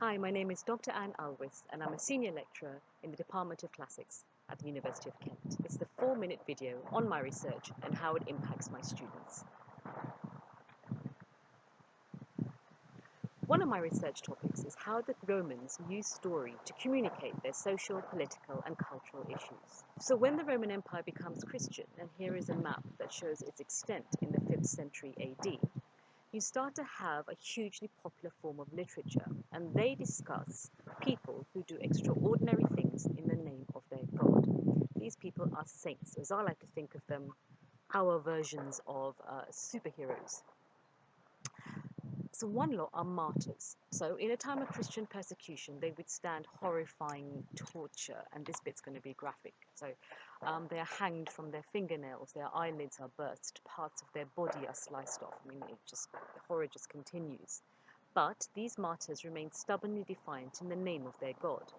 Hi, my name is Dr. Alwis, and I'm a senior lecturer in the Department of Classics at the University of Kent. It's the 4-minute video on my research and how it impacts my students. One of my research topics is how the Romans used story to communicate their social, political, and cultural issues. So when the Roman Empire becomes Christian, and here is a map that shows its extent in the 5th century AD, you start to have a hugely popular form of literature, and they discuss people who do extraordinary things in the name of their God. These people are saints, as I like to think of them, our versions of superheroes. So one lot are martyrs. So in a time of Christian persecution, they withstand horrifying torture, and this bit's going to be graphic. So they are hanged from their fingernails, their eyelids are burst, parts of their body are sliced off. I mean, the horror just continues. But these martyrs remain stubbornly defiant in the name of their God.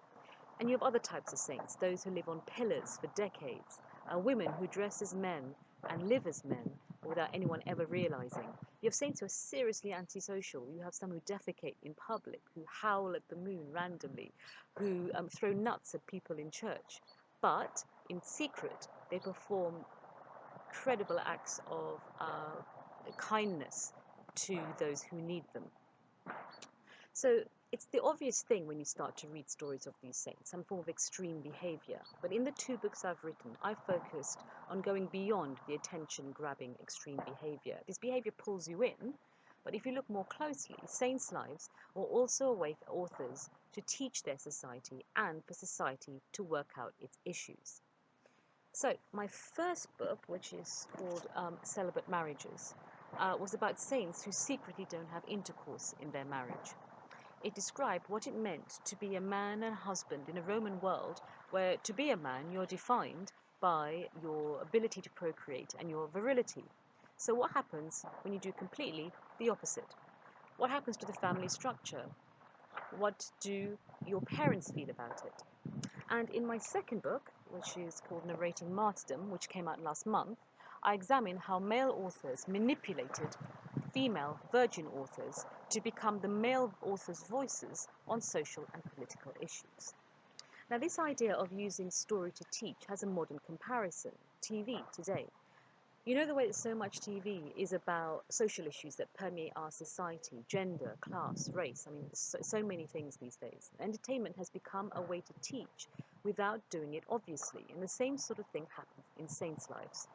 And you have other types of saints, those who live on pillars for decades, women who dress as men and live as men without anyone ever realizing. You have saints who are seriously antisocial. You have some who defecate in public, who howl at the moon randomly, who throw nuts at people in church. But in secret, they perform incredible acts of kindness to those who need them. So it's the obvious thing when you start to read stories of these saints, some form of extreme behavior. But in the 2 books I've written, I've focused on going beyond the attention-grabbing extreme behavior. This behavior pulls you in, but if you look more closely, saints' lives were also a way for authors to teach their society and for society to work out its issues. So my first book, which is called Celibate Marriages, was about saints who secretly don't have intercourse in their marriage. It described what it meant to be a man and husband in a Roman world where to be a man you're defined by your ability to procreate and your virility. So what happens when you do completely the opposite? What happens to the family structure? What do your parents feel about it? And in my second book, which is called Narrating Martyrdom, which came out last month, I examine how male authors manipulated female virgin authors to become the male authors' voices on social and political issues. Now, this idea of using story to teach has a modern comparison. TV today. You know the way that so much TV is about social issues that permeate our society, gender, class, race. I mean, so many things these days. Entertainment has become a way to teach without doing it obviously, and the same sort of thing happens in saints' lives.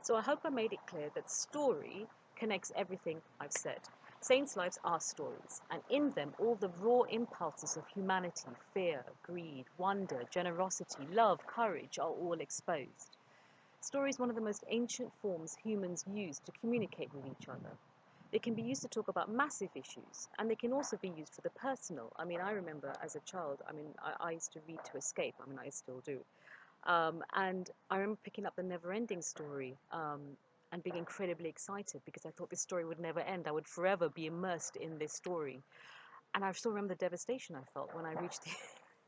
So I hope I made it clear that story connects everything I've said. Saints' lives are stories, and in them all the raw impulses of humanity, fear, greed, wonder, generosity, love, courage are all exposed. Story is one of the most ancient forms humans use to communicate with each other. They can be used to talk about massive issues, and they can also be used for the personal. I mean, I remember as a child, I used to read to escape. I mean, I still do. And I remember picking up the Never-Ending Story and being incredibly excited because I thought this story would never end. I would forever be immersed in this story. And I still remember the devastation I felt when I reached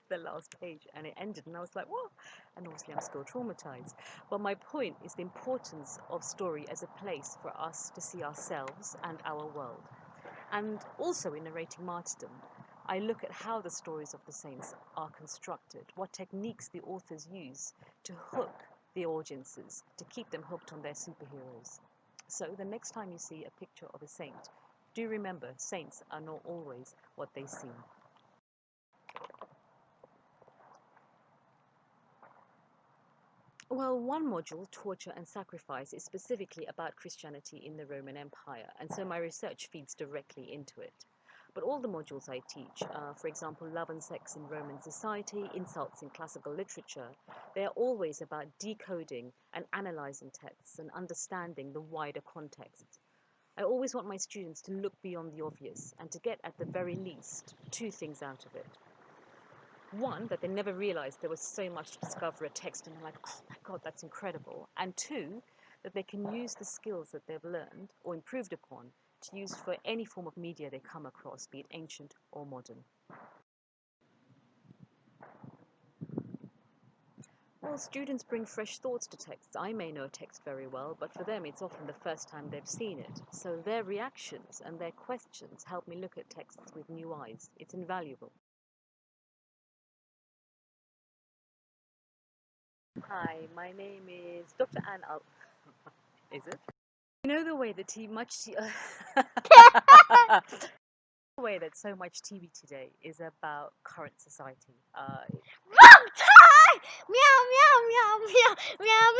the last page and it ended, and I was like, what? And obviously I'm still traumatized. But my point is the importance of story as a place for us to see ourselves and our world. And also in Narrating Martyrdom, I look at how the stories of the saints are constructed, what techniques the authors use to hook the audiences, to keep them hooked on their superheroes. So the next time you see a picture of a saint, do remember saints are not always what they seem. Well, one module, Torture and Sacrifice, is specifically about Christianity in the Roman Empire, and so my research feeds directly into it. But all the modules I teach, for example, Love and Sex in Roman Society, Insults in Classical Literature, they are always about decoding and analyzing texts and understanding the wider context. I always want my students to look beyond the obvious and to get, at the very least, 2 things out of it. One, that they never realized there was so much to discover a text and they're like, oh my God, that's incredible. And 2, that they can use the skills that they've learned or improved upon to use for any form of media they come across, be it ancient or modern. Well, students bring fresh thoughts to texts. I may know text very well, but for them it's often the first time they've seen it. So their reactions and their questions help me look at texts with new eyes. It's invaluable. Hi, my name is Dr. Anne Al. Is it? You know the way that the way that so much TV today is about current society. Wrong time! Meow, meow, meow, meow, meow,